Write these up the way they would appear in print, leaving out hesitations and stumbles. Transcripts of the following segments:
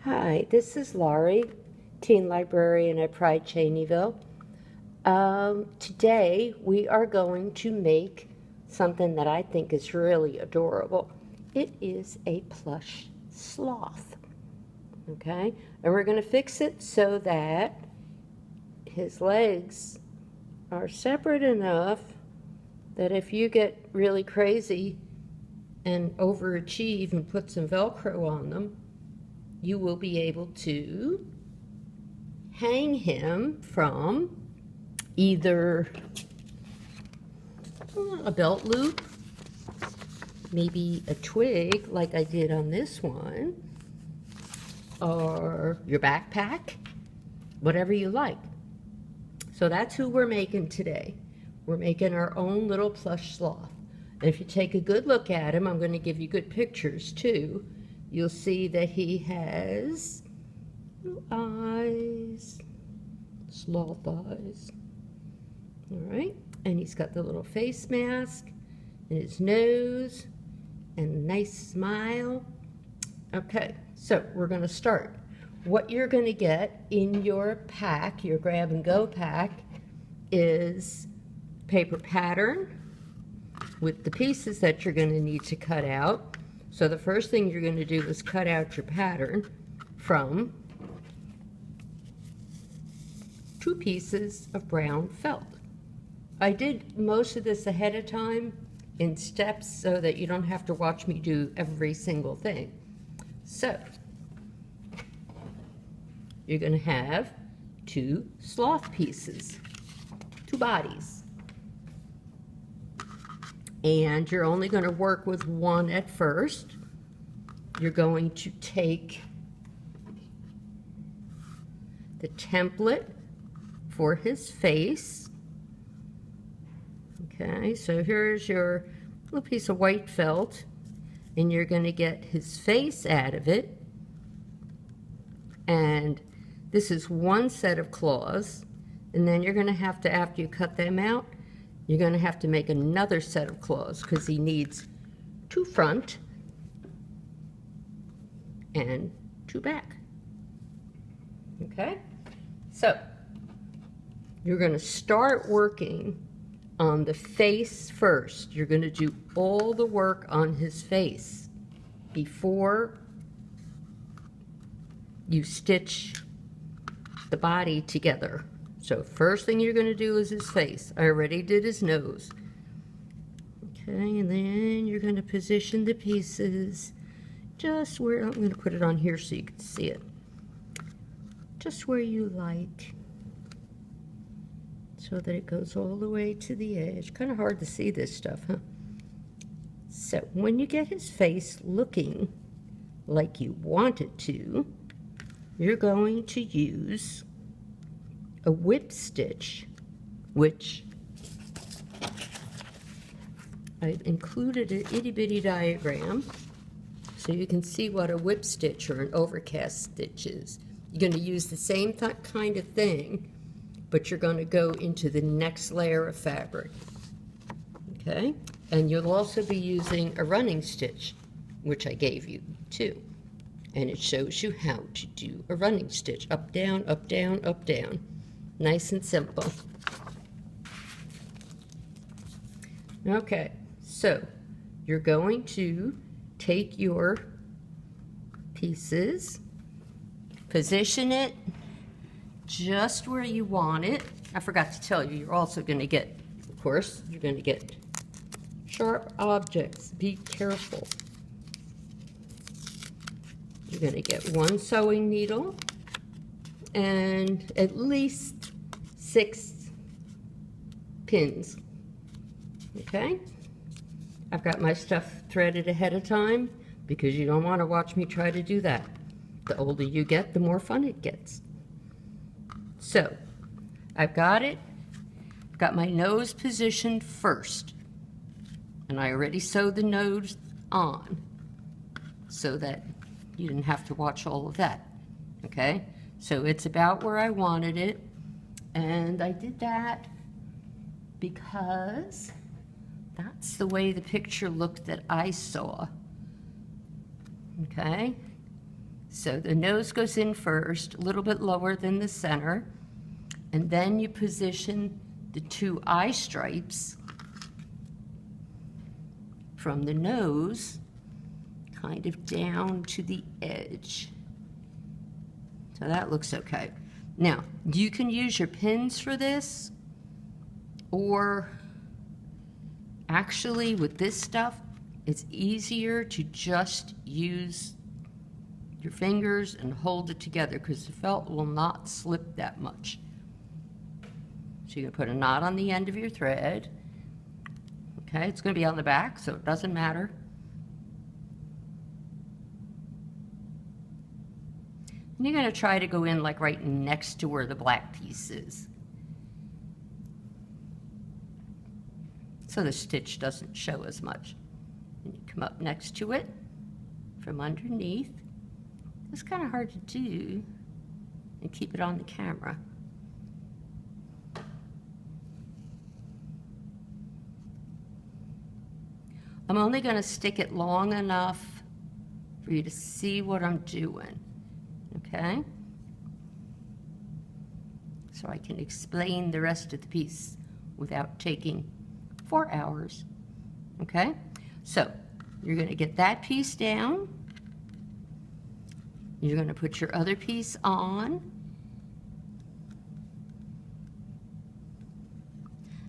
Hi, this is Laurie, teen librarian at Pride Cheneyville. Today we are going to make something that I think is really adorable. It is a plush sloth, okay? And we're going to fix it so that his legs are separate enough that if you get really crazy and overachieve and put some Velcro on them, you will be able to hang him from either a belt loop, maybe a twig like I did on this one, or your backpack, whatever you like. So that's who we're making today. We're making our own little plush sloth. And if you take a good look at him, I'm going to give you good pictures too. You'll see that he has little eyes, sloth eyes. All right, and he's got the little face mask and his nose and a nice smile. Okay, so we're going to start. What you're going to get in your pack, your grab and go pack, is paper pattern with the pieces that you're going to need to cut out. So the first thing you're going to do is cut out your pattern from 2 pieces of brown felt. I did most of this ahead of time in steps so that you don't have to watch me do every single thing. So you're going to have 2 sloth pieces, 2 bodies. And you're only going to work with one at first. You're going to take the template for his face. Okay, so here's your little piece of white felt, and you're going to get his face out of it. And this is one set of claws, and then you're going to have to, after you cut them out, you're going to have to make another set of claws because he needs 2 front and 2 back. Okay, so you're going to start working on the face first. You're going to do all the work on his face before you stitch the body together. So first thing you're going to do is his face. I already did his nose. Okay, and then you're going to position the pieces just where, I'm going to put it on here so you can see it. Just where you like, so that it goes all the way to the edge. Kind of hard to see this stuff, huh? So when you get his face looking like you want it to, you're going to use a whip stitch, which I've included an itty-bitty diagram so you can see what a whip stitch or an overcast stitch is. You're going to use the same kind of thing, but you're going to go into the next layer of fabric. Okay? And you'll also be using a running stitch, which I gave you too. And it shows you how to do a running stitch. Up, down, up, down, up, down. Nice and simple. Okay, so you're going to take your pieces, position it just where you want it. I forgot to tell you, you're also going to get, of course, you're going to get sharp objects. Be careful. You're going to get 1 sewing needle and at least 6 pins. Okay? I've got my stuff threaded ahead of time because you don't want to watch me try to do that. The older you get, the more fun it gets. So, I've got it. I've got my nose positioned first. And I already sewed the nose on so that you didn't have to watch all of that. Okay? So it's about where I wanted it. And I did that because that's the way the picture looked that I saw. Okay? So the nose goes in first, a little bit lower than the center, and then you position the two eye stripes from the nose kind of down to the edge. So that looks okay. Now, you can use your pins for this, or actually with this stuff, it's easier to just use your fingers and hold it together because the felt will not slip that much. So you're going to put a knot on the end of your thread. Okay, it's going to be on the back, so it doesn't matter. And you're going to try to go in like right next to where the black piece is, so the stitch doesn't show as much. And you come up next to it from underneath. It's kind of hard to do and keep it on the camera. I'm only going to stick it long enough for you to see what I'm doing. Okay? So I can explain the rest of the piece without taking 4 hours. Okay? So you're going to get that piece down. You're going to put your other piece on.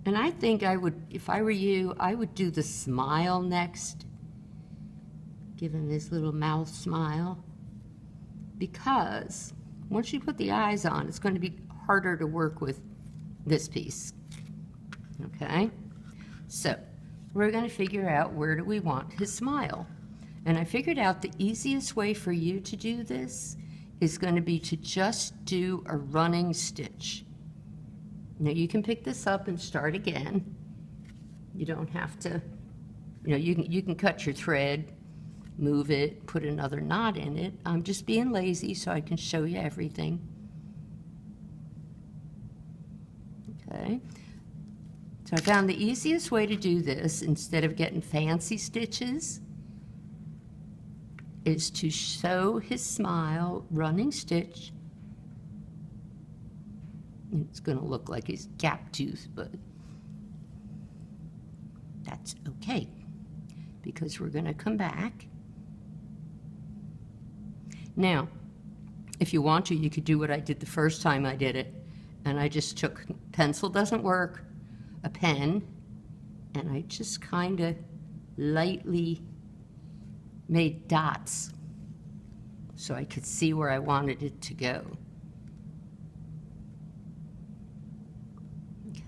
And I think I would, if I were you, I would do the smile next. Give him this little mouth smile. Because once you put the eyes on, it's going to be harder to work with this piece. Okay? So we're going to figure out where do we want his smile. And I figured out the easiest way for you to do this is going to be to just do a running stitch. Now you can pick this up and start again. You don't have to, you can cut your thread, move it, put another knot in it. I'm just being lazy so I can show you everything. Okay. So I found the easiest way to do this, instead of getting fancy stitches, is to sew his smile, running stitch. It's going to look like his gap tooth, but that's okay, because we're going to come back. Now, if you want to, you could do what I did the first time I did it, and I just took, pencil doesn't work, a pen, and I just kind of lightly made dots so I could see where I wanted it to go.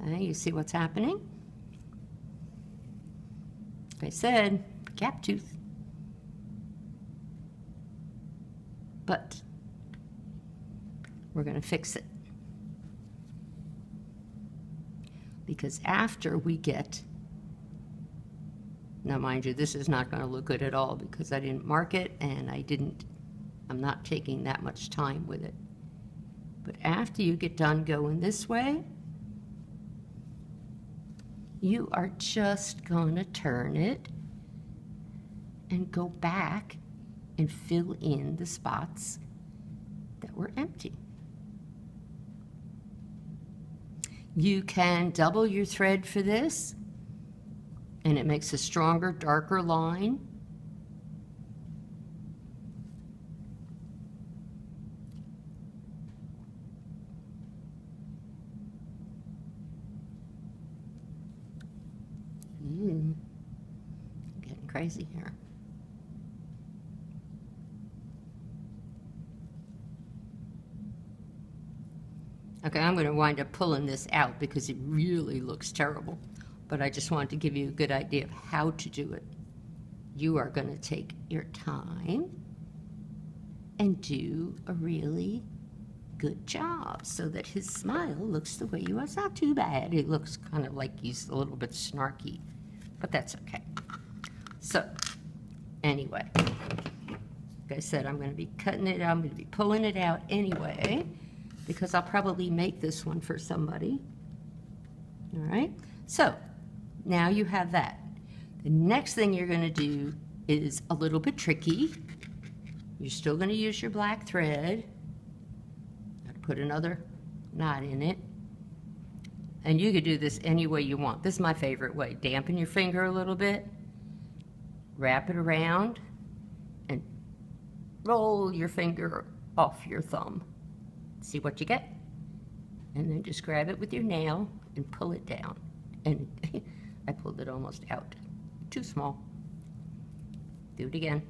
Okay, you see what's happening? Like I said, gap tooth. But we're going to fix it. Because after we get, now mind you, this is not going to look good at all because I didn't mark it and I'm not taking that much time with it. But after you get done going this way, you are just going to turn it and go back and fill in the spots that were empty. You can double your thread for this, and it makes a stronger, darker line. Getting crazy here. Okay, I'm going to wind up pulling this out because it really looks terrible, but I just wanted to give you a good idea of how to do it. You are going to take your time and do a really good job so that his smile looks the way you want. It's not too bad. It looks kind of like he's a little bit snarky, but that's okay. So, anyway, like I said, I'm going to be cutting it out. I'm going to be pulling it out anyway, because I'll probably make this one for somebody. All right, so now you have that. The next thing you're going to do is a little bit tricky. You're still going to use your black thread. Put another knot in it. And you could do this any way you want. This is my favorite way. Dampen your finger a little bit, wrap it around, and roll your finger off your thumb. See what you get? And then just grab it with your nail and pull it down. And I pulled it almost out. Too small. Do it again.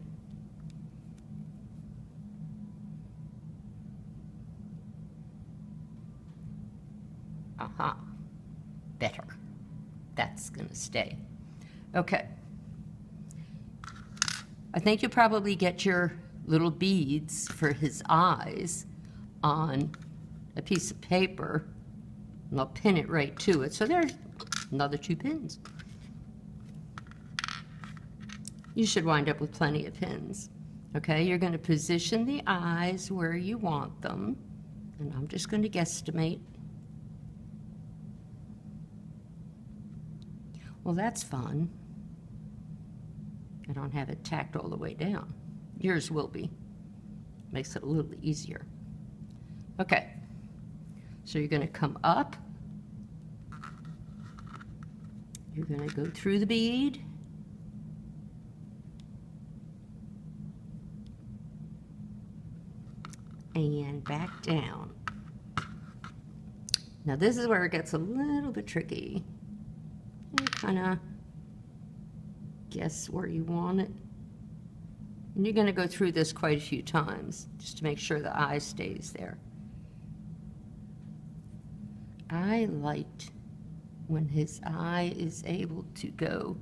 Aha. Better. That's gonna stay. Okay. I think you'll probably get your little beads for his eyes on a piece of paper, and I'll pin it right to it. So there's another 2 pins. You should wind up with plenty of pins. Okay, you're going to position the eyes where you want them, and I'm just going to guesstimate. Well, that's fun. I don't have it tacked all the way down. Yours will be. Makes it a little easier. Okay, so you're going to come up. You're going to go through the bead. And back down. Now this is where it gets a little bit tricky. You kind of guess where you want it. And you're going to go through this quite a few times just to make sure the eye stays there. I liked when his eye is able to go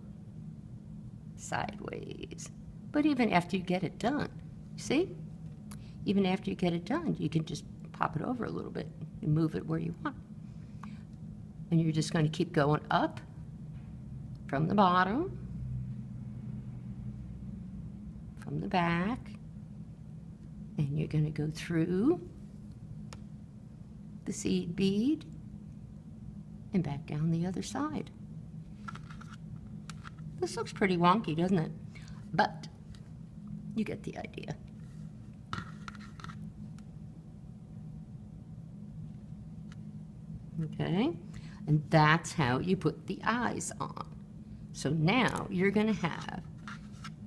sideways. But even after you get it done, you see? Even after you get it done, you can just pop it over a little bit and move it where you want. And you're just going to keep going up from the bottom, from the back, and you're going to go through the seed bead and back down the other side. This looks pretty wonky, doesn't it? But you get the idea. Okay, and that's how you put the eyes on. So now you're going to have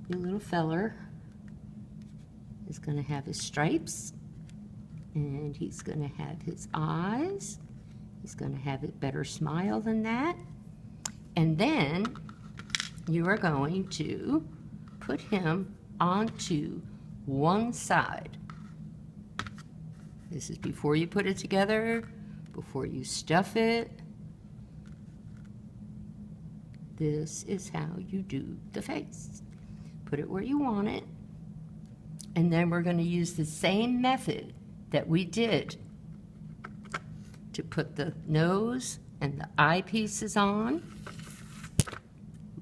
your little feller is going to have his stripes, and he's going to have his eyes. He's going to have a better smile than that. And then you are going to put him onto one side. This is before you put it together, before you stuff it. This is how you do the face. Put it where you want it. And then we're going to use the same method that we did to put the nose and the eye pieces on.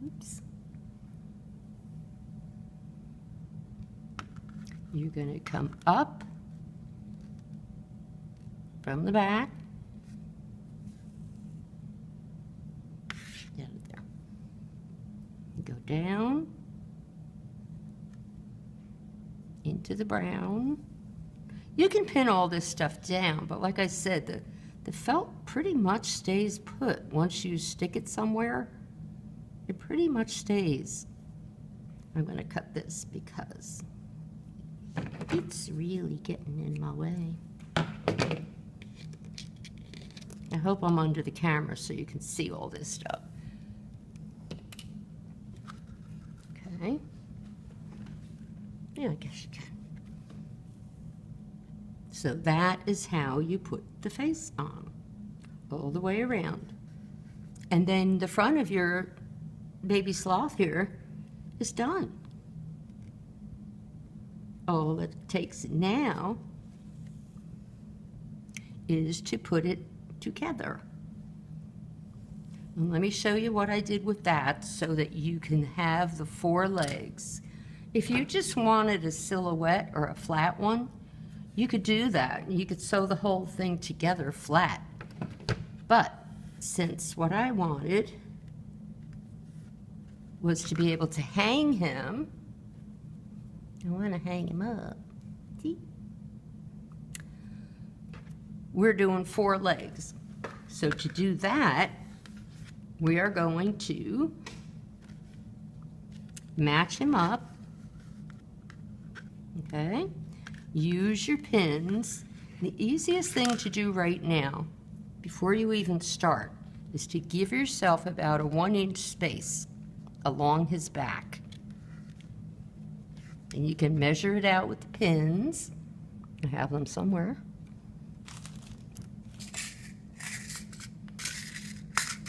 Oops. You're going to come up from the back. Get it there. Go down into the brown. You can pin all this stuff down, but like I said, the felt pretty much stays put. Once you stick it somewhere, it pretty much stays. I'm going to cut this because it's really getting in my way. I hope I'm under the camera so you can see all this stuff. Okay. Yeah, I guess you can. So that is how you put the face on, all the way around. And then the front of your baby sloth here is done. All it takes now is to put it together. And let me show you what I did with that so that you can have the 4 legs. If you just wanted a silhouette or a flat one, you could do that. You could sew the whole thing together flat. But since what I wanted was to be able to hang him, I want to hang him up. we're doing 4 legs. So to do that, we are going to match him up, okay? Use your pins. The easiest thing to do right now, before you even start, is to give yourself about a 1-inch space along his back. And you can measure it out with the pins. I have them somewhere.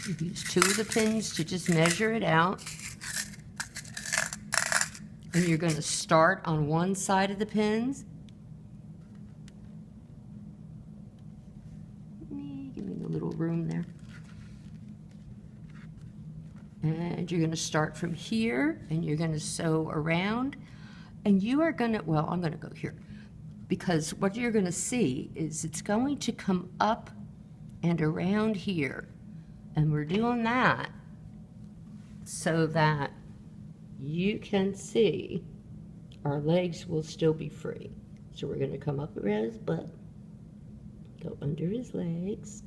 You use 2 of the pins to just measure it out. And you're going to start on one side of the pins. Give me a little room there. And you're going to start from here, and you're going to sew around. And you are going to, well, I'm going to go here. Because what you're going to see is it's going to come up and around here. And we're doing that so that you can see our legs will still be free. So we're going to come up around his butt, go under his legs,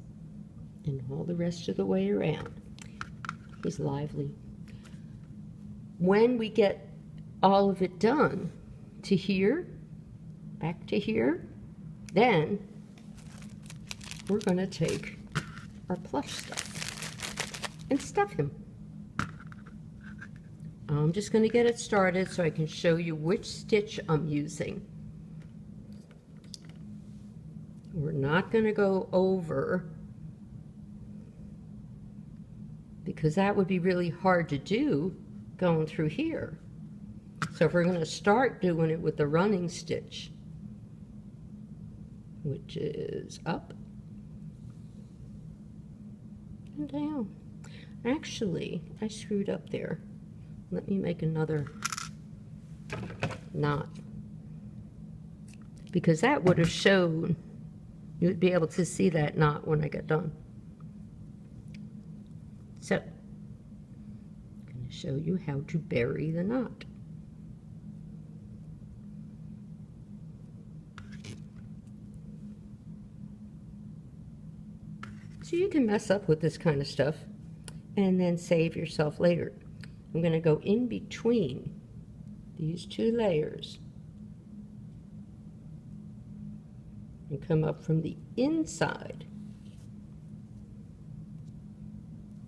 and all the rest of the way around. He's lively. When we get all of it done to here, back to here, then we're going to take our plush stuff and stuff him. I'm just going to get it started so I can show you which stitch I'm using. We're not going to go over, because that would be really hard to do going through here. So if we're going to start doing it with the running stitch, which is up and down. Actually, I screwed up there. Let me make another knot, because that would have shown, you would be able to see that knot when I get done. So, I'm going to show you how to bury the knot. So you can mess up with this kind of stuff and then save yourself later. I'm going to go in between these 2 layers and come up from the inside.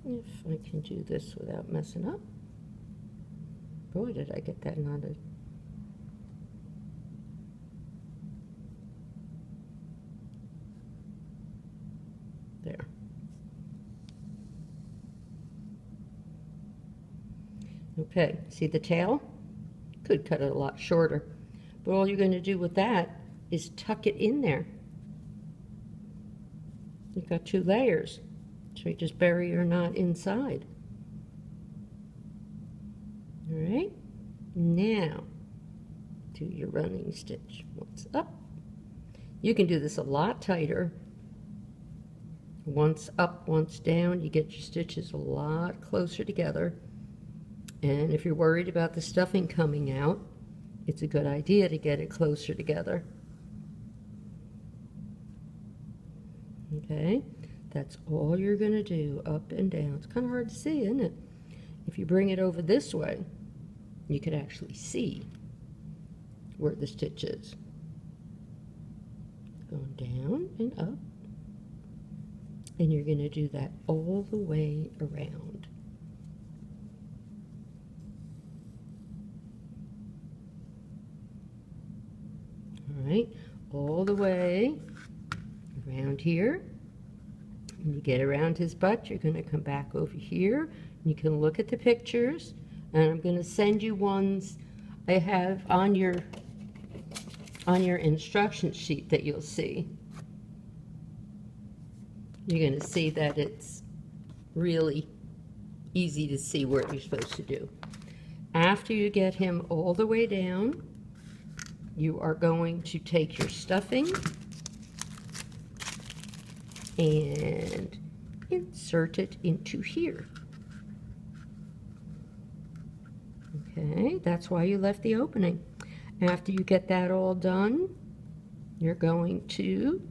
If I can do this without messing up. Boy, did I get that knotted. There. Okay, see the tail? Could cut it a lot shorter, but all you're going to do with that is tuck it in there. You've got 2 layers, so you just bury your knot inside. All right, now do your running stitch. Once up. You can do this a lot tighter. Once up, once down, you get your stitches a lot closer together. And if you're worried about the stuffing coming out, it's a good idea to get it closer together. Okay, that's all you're going to do, up and down. It's kind of hard to see, isn't it? If you bring it over this way, you can actually see where the stitch is. Going down and up. And you're going to do that all the way around. All right, all the way around here. When you get around his butt, you're going to come back over here. And you can look at the pictures, and I'm going to send you ones I have on your instruction sheet that you'll see. You're going to see that it's really easy to see what you're supposed to do. After you get him all the way down, you are going to take your stuffing and insert it into here. Okay, that's why you left the opening. After you get that all done, you're going to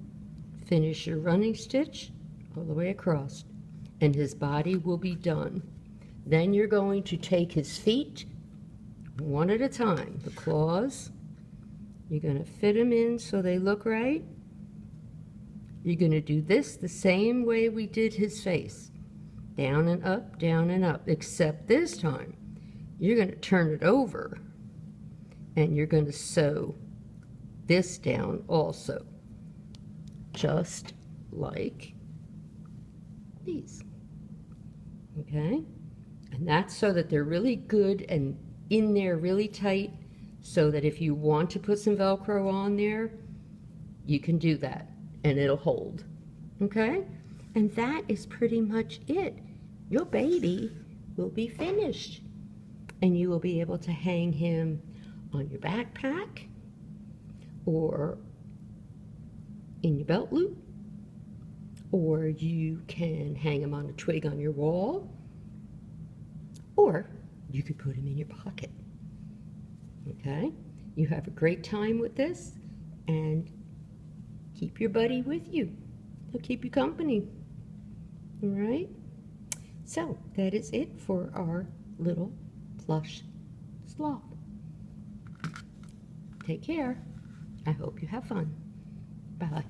Finish your running stitch all the way across, and his body will be done. Then you're going to take his feet one at a time. The claws, you're going to fit them in so they look right. You're going to do this the same way we did his face. Down and up, except this time you're going to turn it over and you're going to sew this down also, just like these. Okay? And that's so that they're really good and in there really tight, so that if you want to put some Velcro on there, you can do that and it'll hold. Okay? And that is pretty much it. Your baby will be finished. And you will be able to hang him on your backpack or in your belt loop, or you can hang him on a twig on your wall, or you could put him in your pocket. Okay? You have a great time with this, and keep your buddy with you. He'll keep you company. All right? So, that is it for our little plush sloth. Take care. I hope you have fun. Bye.